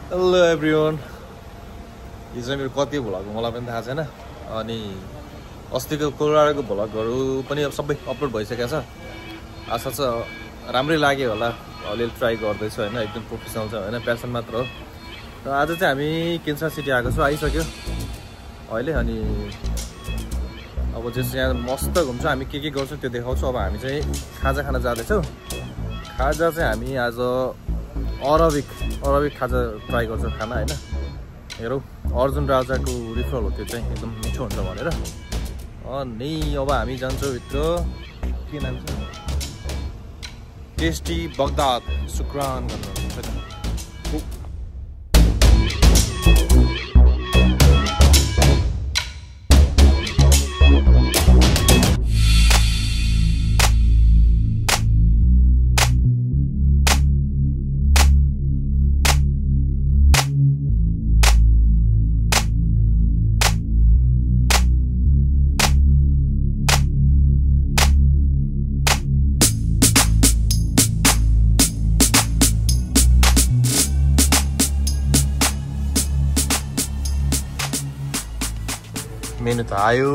Hello everyone हिजो मेरो कति भ्लग मलाई पनि थाहा छैन अनि अस्तिको कोलोराडोको भ्लगहरू पनि सबै अपलोड भइसकेको छ आशा छ राम्रै लाग्यो होला अलिअलि ट्राई गर्दैछु हैन एकदम प्रोफेसनल छ हैन प्यासन मात्र हो र आज चाहिँ हामी केन्सा सिटी आएको छु आइसक्यो अहिले अनि अब जस यहाँ मस्त घुम्छ हामी के गर्छौं त्यो देखाउँछु अब हामी चाहिँ खाजा खान जाँदैछौँ खाजा चाहिँ हामी आज अरबिक खाजा ट्राई गर्छौँ खाना हैन हेरौँ अर्जुन राजाको रिफल हो त्यो चाहिँ एकदम मिठो हुन्छ भनेर अनि अब हामी जान्छौँ भित्र के नाम छ टेस्टी बगदाद सुक्रान भन्नुहुन्छ मेनु त आयो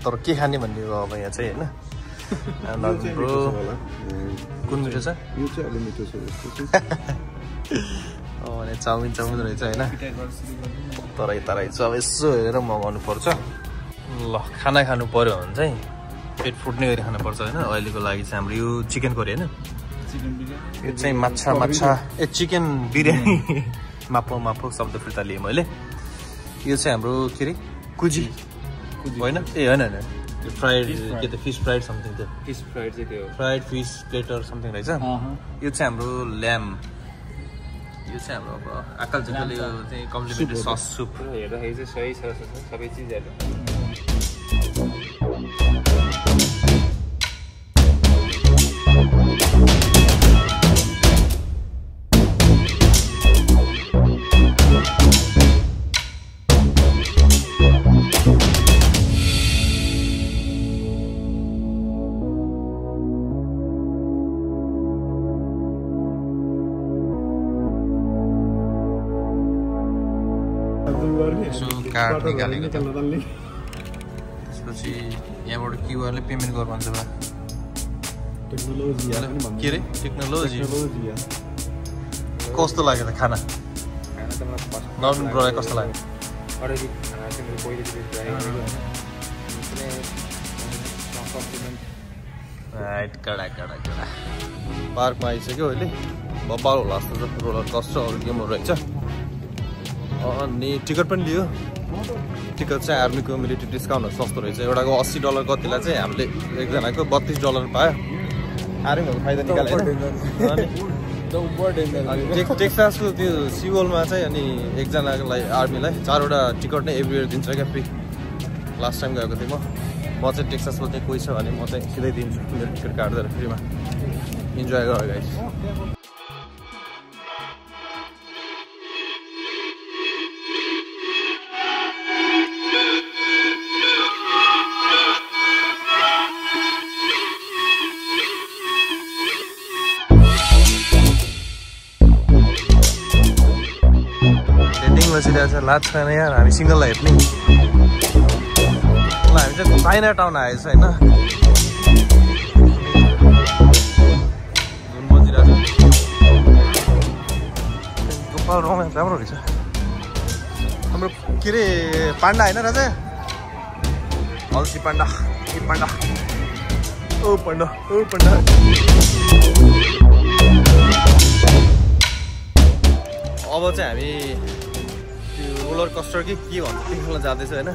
तर के खाने भन्ने हो अब यहाँ चाहिँ हैन कुन मिठो छ यो चाहिँ अलि मिठो छ अनि चाउमिन रहेछ हैन तर यता रहेछ अब यसो हेरेर मगाउनु पर्छ ल खाना खानु पर्यो भने चाहिँ पेट फुट्ने गरी खानु पर्छ हैन अहिलेको लागि चाहिँ हाम्रो यो चिकन करी हैन यो चाहिँ माछा चिकन बिरयानी माफो शब्द फिर्ता लिएँ मैले यो चाहिँ हाम्रो के रे कुजी होइन ए होइन फ्राइड के त फिस फ्राइड समथिङ त्यो फिस फ्राइड चाहिँ त्यो फ्राइड फिस प्लेटर समथिङ रहेछ यो चाहिँ हाम्रो ल्याम्ब यो चाहिँ हाम्रो अब आकाल झुकाले यो चाहिँ कम्प्लिमेन्ट्री सस सुप हेर्दाखेरि चाहिँ सही छ सबै चिजहरू कार्ड निकालेको त्यसपछि यहाँबाट क्युआरले पेमेन्ट गर्नु भन्छ बा के रे टेक्नोलोजी कस्तो लाग्यो त खाना त मलाई फर्स्ट नर्मल ब्रोलाई कस्तो लाग्यो अरेबिक खाना चाहिँ मैले पहिलोचोटि ट्राई गरेको हैन कडा पार्कमा आइसक्यो अहिले बब्बाल होला जस्तो छ रोलर कस्टर अरू गेमहरू रहेछ अनि टिकट पनि लियो टिकट चाहिँ आर्मीको मिलिट्री डिस्काउन्टहरू सस्तो रहेछ एउटाको $80 कतिलाई चाहिँ हामीले एकजनाको $32 पायो आर्मीहरूको फाइदा निकालेर टेक्सासको त्यो सिवलमा चाहिँ अनि एकजनालाई आर्मीलाई 4वटा टिकट नै एभ्री इयर दिन्छ क्या फ्री लास्ट टाइम गएको थिएँ म चाहिँ टेक्सासको चाहिँ कोही छ भने म चाहिँ सिधै दिन्छु मेरो टिकट काट्दैन फ्रीमा इन्जोय गर गाइस बसिरहेको छ लाज छैन यार हामी सिङ्गललाई हेर्ने ल हामी चाहिँ चाइना टाउन आएछ होइन जुन बजिरहेको छ गोपाल रोमान्स राम्रो रहेछ हाम्रो के अरे पाण्डा होइन राजा अल्छी पाण्डा ए पाण्डा ओ पाण्डा अब चाहिँ हामी रोलर कस्टर के भन्छ देख्न जाँदैछ होइन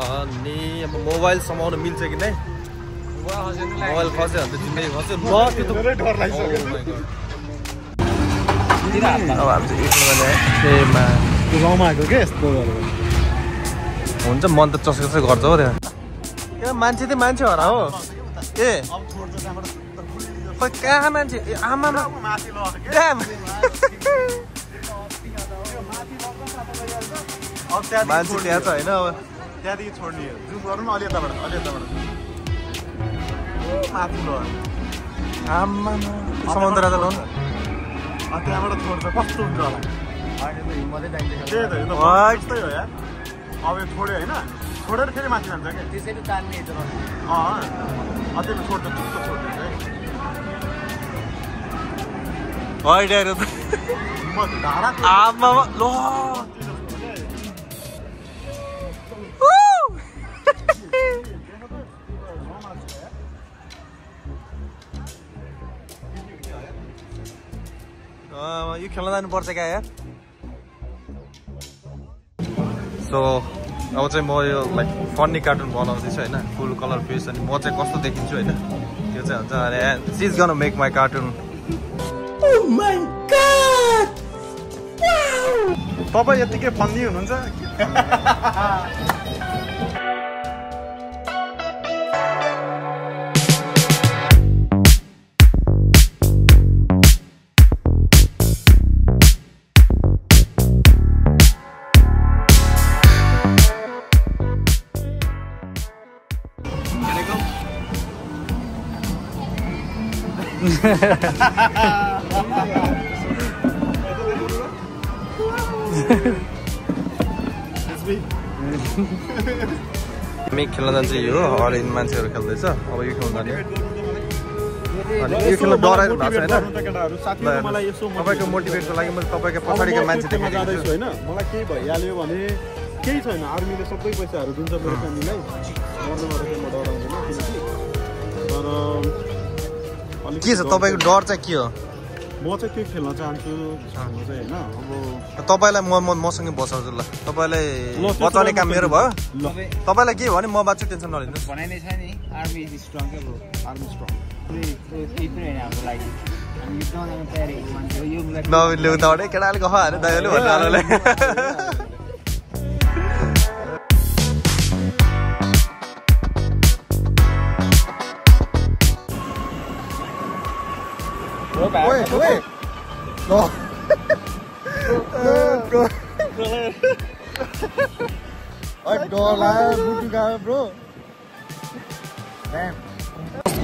अनि अब मोबाइल समाउन मिल्छ कि नै मोबाइल खस्यो भने त जिन्दगी खस्यो अब हामी चाहिँ रमाएको क्या यस्तो हुन्छ मन त चस्कै गर्छ हो त्यहाँ किन मान्छे चाहिँ मान्छे होला हो ए खोइ कहाँ मान्छे आमामा मान्छे त्यहाँ छ होइन अब त्यहाँदेखि छोड्ने जुम गरौँ न अलि यताबाट माथि लो आम्मा समुद्र त लो त्यहाँबाट छोड्छ कस्तो हुन्छ होला त्यही त यो त त्यस्तै हो यार अब यो छोड्यो होइन छोडेर फेरि माथि जान्छ क्या त्यसैले तान्ने अझै छोड्दा चुप्प छोड्दिन्छ होइन म धारा आमा लो यो खेल्न जानुपर्छ क्या यार सो अब चाहिँ म यो लाइक फन्नी कार्टुन बनाउँदैछु होइन फुल कलर फेस अनि म चाहिँ कस्तो देखिन्छु होइन त्यो चाहिँ हुन्छ अरे she is gonna make my cartoon तपाईँ यत्तिकै फन्नी हुनुहुन्छ हामी खेल्न जान्छ यो अरू मान्छेहरू खेल्दैछ अब यो खेल्न जाने अनि यो खेल्न डराइरहनु भएको छ होइन तपाईँको मोटिभेटको लागि मैले तपाईँको पछाडिको मान्छे देखाइदिन्छु होइन मलाई केही भइहाल्यो भने केही छैन आर्मीले सबै पैसाहरू दिन्छ मेरो फ्यामिलीलाई मर्नुबाट चाहिँ म डराउँदैन तर के छ तपाईँको डर चाहिँ के हो म चाहिँ त्यो खेल्न चाहन्छु चाहिँ होइन अब तपाईँलाई मसँगै बसाउँछु ल तपाईँलाई बचाउने काम मेरो भयो तपाईँलाई के भने म बाँच्छु टेन्सन नलिनुहोस् भनाइ नै छ नि आर्मी इज स्ट्रङ के ब्रो आर्मी स्ट्रङ केही पनि होइन हाम्रो लागि हामी युद्धमा जानु तयारी मान्छे हो यो नल्याउ त केटाले गफ हाल्यो दाइले भन्नु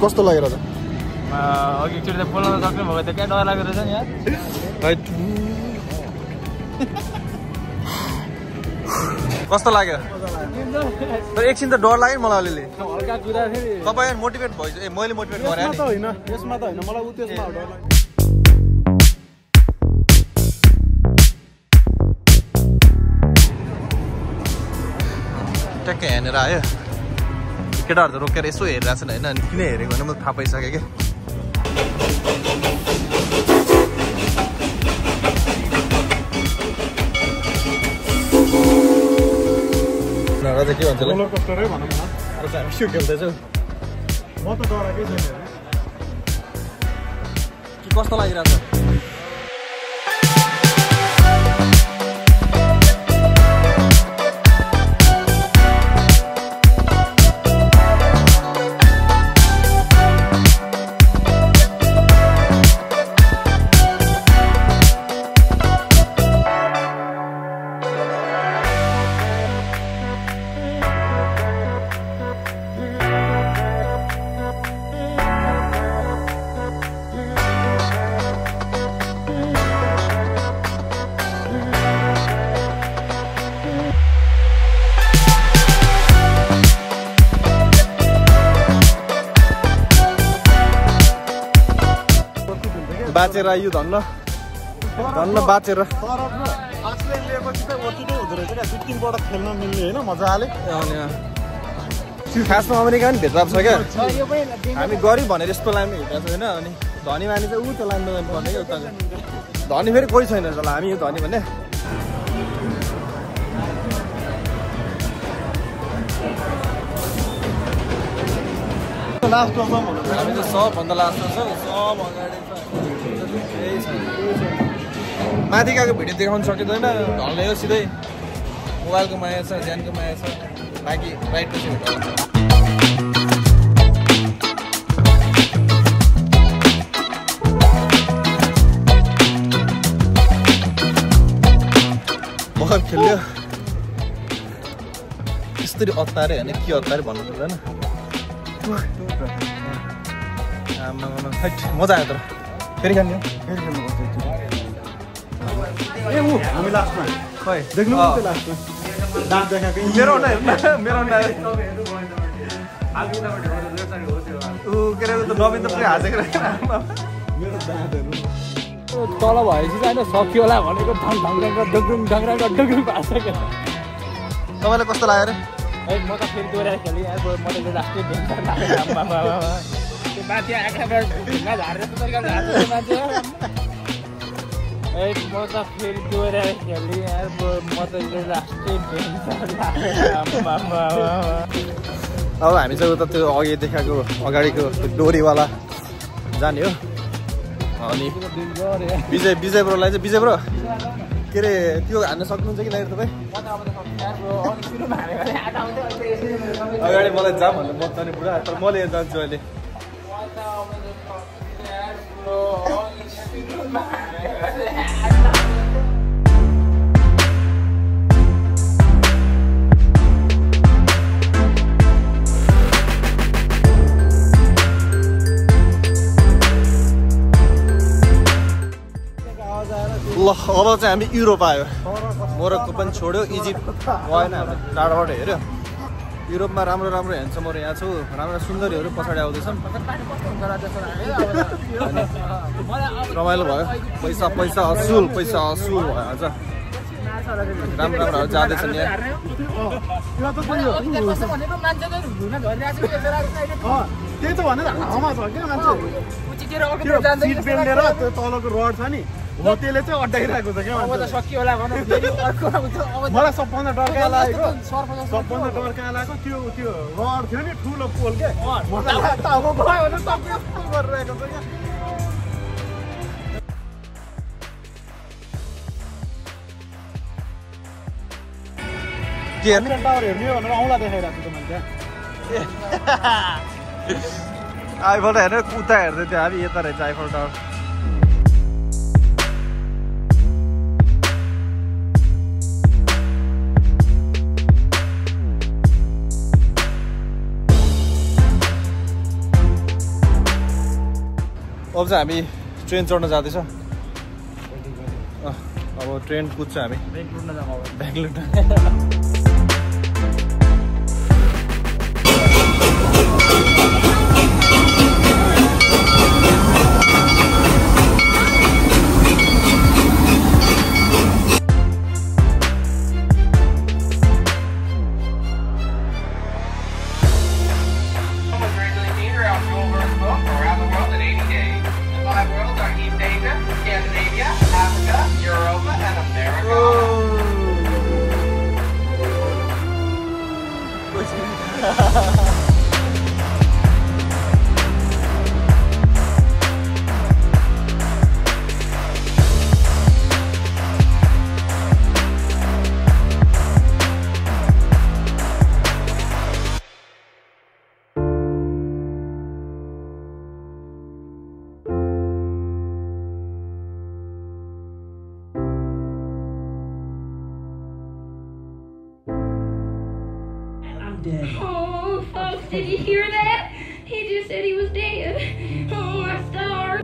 कस्तो लागेर त अघि एकचोटि त बोल्न सक्नु भएको त क्या डर लागेको रहेछ नि यार कस्तो लाग्यो तर एकछिन त डर लाग्यो मलाई अलिअलि हल्का कुदा फेरि तपाईँ मोटिभेट भइसक्यो ए मैले मोटिभेट गरेँ नि होइन यसमा त होइन मलाई उ त्यसमा डर लाग्यो ट्याक्कै हेरेर आयो केटाहरू त रोकेर यसो हेरिरहेको छन् होइन अनि किन हेरेको भने मलाई थाहा पाइसक्यो क्या चाहिँ के भन्छ रोलर कोस्टरै भनौँ न हामी के खेल्दैछौ म त डराएकै छैन कस्तो लागिरहेको छ बाँचेर आयो धन्न बाँचेर तर आक्सिडेन्ट लिएपछि चाहिँ ओटिकै हुँदो रहेछ क्या 2-3 पटक खेल्न मिल्ने होइन मजाले खासमा अमेरिका पनि भेटभाव छ क्या हामी गरिब भनेर यस्तो लाइनमा हिँडेको छ होइन अनि धनी माने चाहिँ ऊ त्यो लाइनमा जानुपर्ने क्या उता धनी फेरि कोही छैन जसलाई हामी यो धनी भन्ने लास्ट टर्ममा भनौँ हामी चाहिँ सबभन्दा लास्टमा छ सब अगाडि छ केही छैन माथि गएको भिडियो देखाउनु सकिँदैन ढल्ने हो सिधै मोबाइलको माया छ ज्यानको माया छ बाँकी राइट पछि भर्खर खेल्यो यसरी अत्तारे होइन के अत्तारे भन्नु पर्दैन मजा आयो तर फेरि खेल्ने फेरि खेल्नुपर्छ ए ऊ हामी लास्टमा खै देख्नु त्यो लास्टमा दाँत देखाएको मेरो मेरो ऊ के अरे त नवीन त पुरै हाँसेको रहेछ मेरो दाँतहरू तल भएपछि चाहिँ होइन सक्यो होला भनेको डुङडुङ भएको छ क्या तपाईँलाई कस्तो लाग्यो अरे है म त फेरि दोहोऱ्याएर खेलेँ यार म त लास्टै भेन्चर लाग्यो त्यो माथि आँखाबाट ढुङ्गा झारेर जस्तो तरिकाले झार्छ मान्छे है म त फेरि दोहोऱ्याएर खेलेँ यार म त लास्टै भेन्चर लाग्यो अब हामी चाहिँ उता त्यो अघि देखाएको अगाडिको डोरीवाला जाने हो अनि विजय ब्रोलाई चाहिँ विजय ब्रो के अरे त्यो हान्न सक्नुहुन्छ कि नाइ तपाईँ अगाडि मलाई जाम भन्नु मन नि पुरा तर मैले जान्छु अहिले ल अब चाहिँ हामी युरोप आयो मोरक्को पनि छोड्यो इजिप्ट गएन हाम्रो टाढोबाट हेऱ्यो युरोपमा राम्रो राम्रो ह्यान्डसमहरू यहाँ छु राम्रो सुन्दरीहरू पछाडि आउँदैछन् रमाइलो भयो पैसा असुल भयो आज राम्रो राम्रोहरू जाँदैछन् यहाँ त्यही त भनेर हावामा छ क्या मान्छे सिट बेल्टेर त्यो तलको रड छ नि हो त्यसले चाहिँ अड्डाइरहेको छ क्या मलाई सबभन्दा डरका लागेको त्यो रड थियो नि ठुलो पोल के गरिरहेको छ के हेर्ने टावर हेर्ने भनेर औँला देखाइरहेको छु त मैले आइफल हेर्ने उता हेर्दै थियो हामी यता रहेछ आइफल टावर अब चाहिँ हामी ट्रेन चढ्न जाँदैछ अब ट्रेन कुद्छ हामी ब्याग लुट्न Dead. Oh, folks, did you hear that? He just said he was dead. Oh, my stars.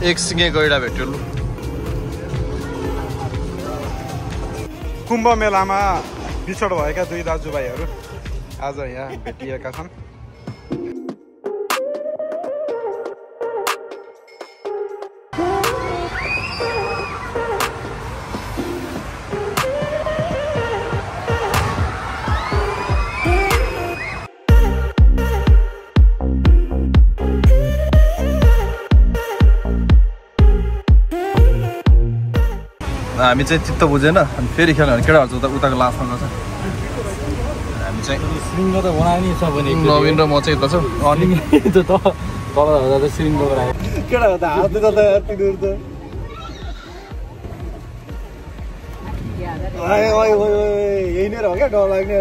एक सिंगे गैडा भेट्यो लु कुम्भ मेलामा बिछोड भएका दुई दाजुभाइहरू आज यहाँ भेटिएका छन् हामी चाहिँ चित्त बुझेन अनि फेरि खेल्यो भने केटाहरू चाहिँ उताको लास्टमा गर्छ हामी चाहिँ श्रृङ्ग त बनाउने छ भने नवीन र म चाहिँ यता छौँ अनि तल हुँदा त श्रृङ्ग बनायो केटा त हात त तिनीहरू त यही नै हो क्या डर लाग्ने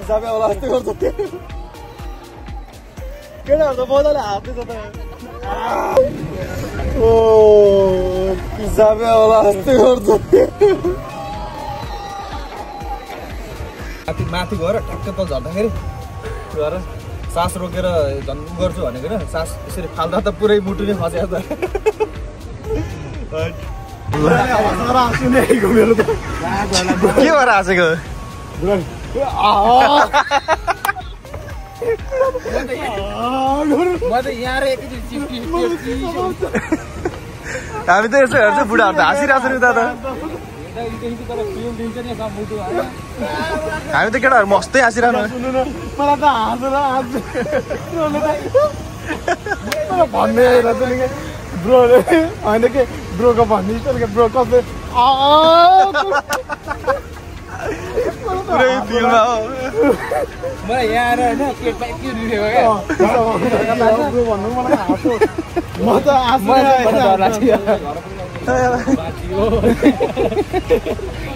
हिसाबे होला जस्तै गर्छ त्यो केटाहरू त मजाले हात त हिसाबे होला जस्तै गर्छ माथि गएर ठ्याक्क त झर्दाखेरि गएर सास रोकेर झन् गर्छु भनेको होइन सास यसरी फाल्दा त पुरै मुटु नै फस्यो त मेरो त के भएर हाँसेको हामी त यसो हेर्छ बुढाहरू त हाँसिरहेको छ नि उता त हामी त केटाहरू मस्तै हाँसिरहनु मलाई त हाँसेर भन्ने ब्रोले होइन के ब्रोको भन्ने ब्रो कसले पुरै फिल्ममा हो मलाई यहाँ आएर होइन पेटमा के दुखेको क्या भन्नु मलाई हाँसो म त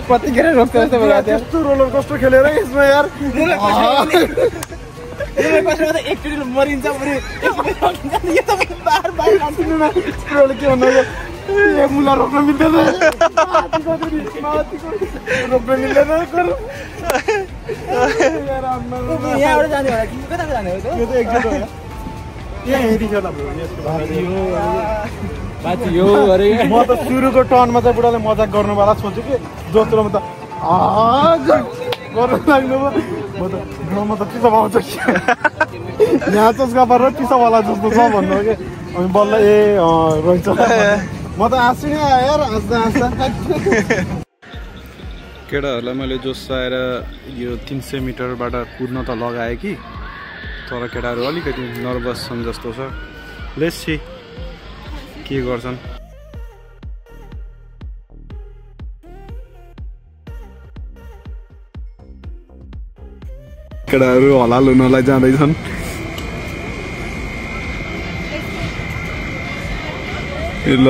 कतिखेर रोक्छ जस्तो यस्तो रोलर कस्तो खेलेर यसमा यार एकचोटि मरिन्छ के भन्नु मुला रोक्न मिल्दैन रोक्न मिल्दैन यहाँबाट जाने होला कि कता जाने हो यो त एकचोटि हो यहाँ हेरिखेर म त सुरुको टर्नमा चाहिँ बुढाले मजाक गर्नुवाला सोच्छु कि दोस्रोमा त गर्नु लाग्नु म त चिसो पाउँछ कि यहाँ चस्का पारेर चिसोवाला जस्तो छ भन्नु हो कि अनि बल्ल रहेछ म त हाँस्छु नि यार हाँस्दा केटाहरूलाई मैले जोसाएर यो 300 मिटरबाट कुद्न त लगाएँ कि तर केटाहरू अलिकति नर्भस छन् जस्तो छ लेट्स सी के गर्छन् केटाहरू हलाल हुनलाई जाँदैछन् ल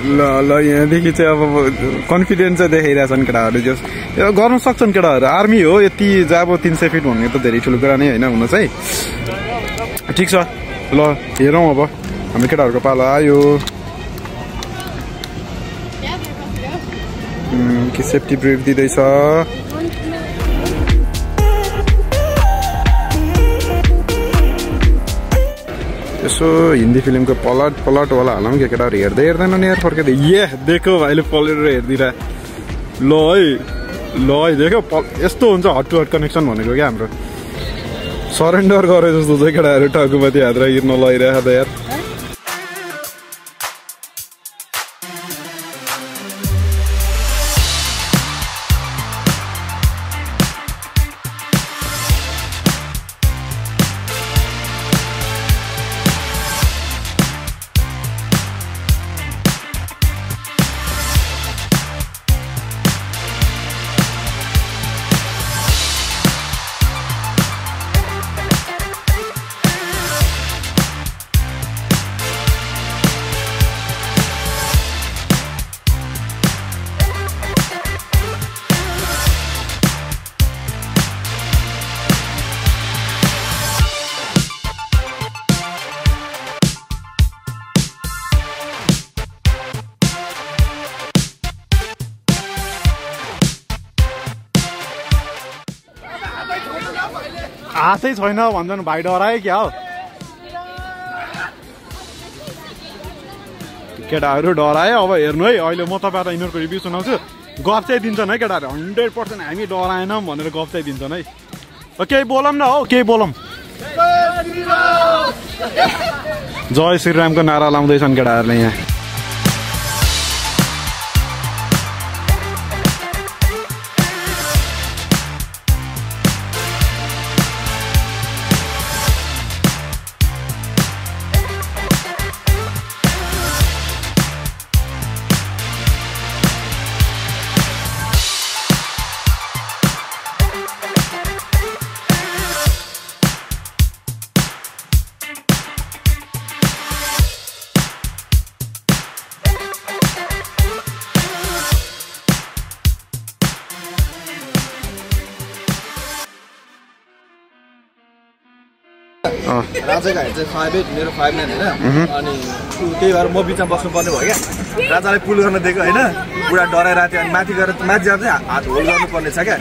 ल ल यहाँदेखि चाहिँ अब कन्फिडेन्स चाहिँ देखाइरहेछन् केटाहरू जस यो गर्न सक्छन् केटाहरू आर्मी हो यति जब 300 फिट भन्ने त धेरै ठुलो कुरा नै होइन हुन चाहिँ ठिक छ ल हेरौँ अब हाम्रो केटाहरूको पालो आयो के सेफ्टी ब्रेक दिँदैछ यसो हिन्दी फिल्मको पलटवाला हालौँ के केटाहरू हेर्दैन नि यार फर्किँदै देखो भाइले पलेर हेरिदिएर ल है देखो यस्तो हुन्छ हट टु हट कनेक्सन भनेको क्या हाम्रो सरेन्डर गरे जस्तो चाहिँ केटाहरू टाउकोमाथि हात राखेर नलगिरहेको त यार हातै छैन भन्छन् भाइ डरायो क्या हो केटाहरू डरायो अब हेर्नु है अहिले म तपाईँलाई यिनीहरूको रिभ्यू सुनाउँछु गफ चाहिँ दिन्छन् है केटाहरू 100% हामी डराएनौँ भनेर गफ चाहिँ दिन्छन् है केही बोलौँ न हौ केही बोलौँ जय श्रीरामको नारा लाउँदैछन् केटाहरूले यहाँ राजाको हाइट चाहिँ 5'8", मेरो 5'9" होइन। अनि त्यही भएर म बिचमा बस्नुपर्ने भयो क्या। राजालाई पुल गर्न दिएको होइन, बुढा डराइरहेको थियो। अनि माथि गएर माथि जाँदा चाहिँ हात होल्ड गर्नुपर्ने छ क्या।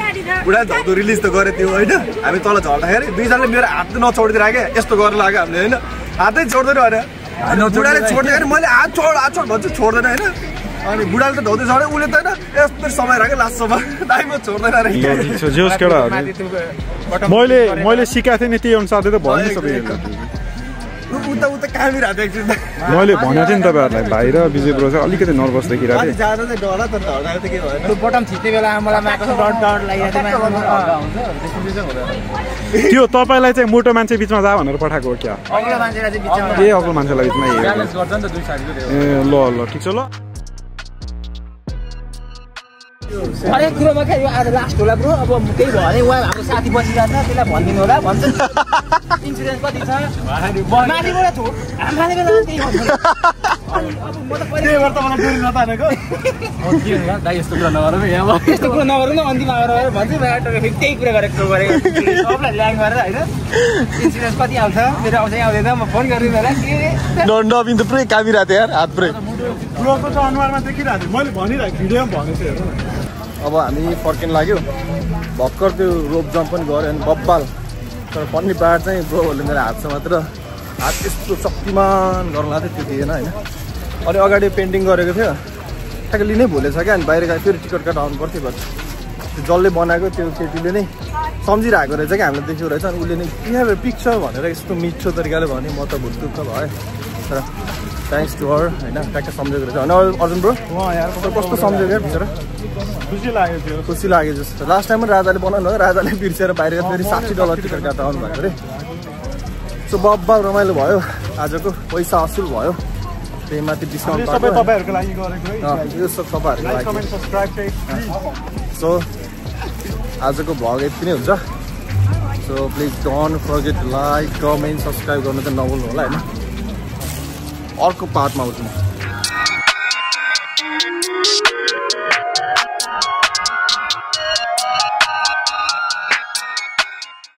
बुढा धौधो रिलिज त गरेको थियो होइन। हामी तल झर्दाखेरि दुईजनाले मेरो हात नछोडिदिएर क्या, यस्तो गरेर लाग्यो हामीले होइन। हातै छोड्दैन अरे, बुढाले छोड्दाखेरि मैले हात छोड भन्छु, छोड्दैन होइन। अनि बुढाले त धौधो छोड्यो, उसले त होइन यस्तो समय राख्यो लास्टसम्म, दाइमा छोड्दैन अरे। मैले सिकाएको थिएँ नि त्यही अनुसारले त भयो नि सबै। उता कामिरहेको थियो एकछिन। मैले भनेको थिएँ नि तपाईँहरूलाई, भाइ र विजय ब्रो चाहिँ अलिकति नर्भस देखिरहेको थिएँ। जाँदा चाहिँ डरा तर झर्दा त के भयो, त्यो बटम थिच्ने बेला मलाई माको डर लागिरहेको थियो। त्यो तपाईँलाई चाहिँ मोटो मान्छे बिचमा जा भनेर पठाएको हो क्या? अग्लो मान्छेलाई चाहिँ बिचमा ए अग्लो मान्छेलाई बिचमा ब्यालेन्स गर्छ नि त दुई साइडको। ए ल ठिक छ ल। हरेक कुरोमा क्या यो आज लास्ट होला ब्रो। अब केही भयो भने उहाँ हाम्रो साथी बसिरहेको छ, त्यसलाई भनिदिनु होला भन्छ। इन्सुरेन्स कति छ माथिबाट छोड आमाले बेला त्यही भन्छु। अब म त त्यही भएर त मलाई डोरी नतानेको। के हुन्छ दाइ यस्तो कुरा नगर है, अब यस्तो कुरा नगरौँ न अन्तिम आएर भन्छु। फेरि त्यही कुरा गरेको सबलाई ल्याङ गरेर होइन। इन्सुरेन्स कति आउँछ मेरो आउँछ आउँदैन म फोन गरिदिनु होला। के नबिन त पुरै कामिरहेको थियो यार, हात पुरै। ब्रोको त अनुहारमा देखिरहेको थियो, मैले भनिरहेको भिडियोमा भनेको थिएँ हेर्नु न। अब हामी फर्किन लाग्यो, भर्खर त्यो रोप जम्प पनि गऱ्यो अनि बब्बाल। तर पन्नी पाहाड चाहिँ ब्रोहरूले मेरो हात छ मात्र, हात यस्तो शक्तिमान गर्न लाग्थ्यो त्यो थिएन होइन। अनि अगाडि पेन्टिङ गरेको थियो, ठ्याक्कै लिनै भुलेछ क्या। अनि बाहिर गएर फेरि टिकट काट आउनु पर्थ्यो बट त्यो जसले बनाएको त्यो केटीले नै सम्झिरहेको रहेछ क्या, हामीलाई देखेको रहेछ। अनि उसले नै यहाँ पिक्चर भनेर यस्तो मिठो तरिकाले भने म त भुलचुक भयो। तर थ्याङ्क्स टु हर होइन, ट्याक्कै सम्झेको रहेछ। अनि अर्जुन ब्रो कस्तो सम्झेको क्या बिचरा, खुसी लाग्यो जस्तो। लास्ट टाइम पनि राजाले बनाउनु हो, राजाले बिर्सेर बाहिर फेरि $60 टिकट काट्न आउनु भएको अरे। सो बब्बा रमाइलो भयो आजको, पैसा असुल भयो। त्यही माथि डिस्काउन्ट सबै तपाईँहरूको लागि गरेको है, यो सब तपाईँहरूको लागि। सो आजको भ्लग यति नै हुन्छ। So please don't forget like comment subscribe गर्नु त नभुल्नु होला होइन। अर्को पार्टमा आउँछु म।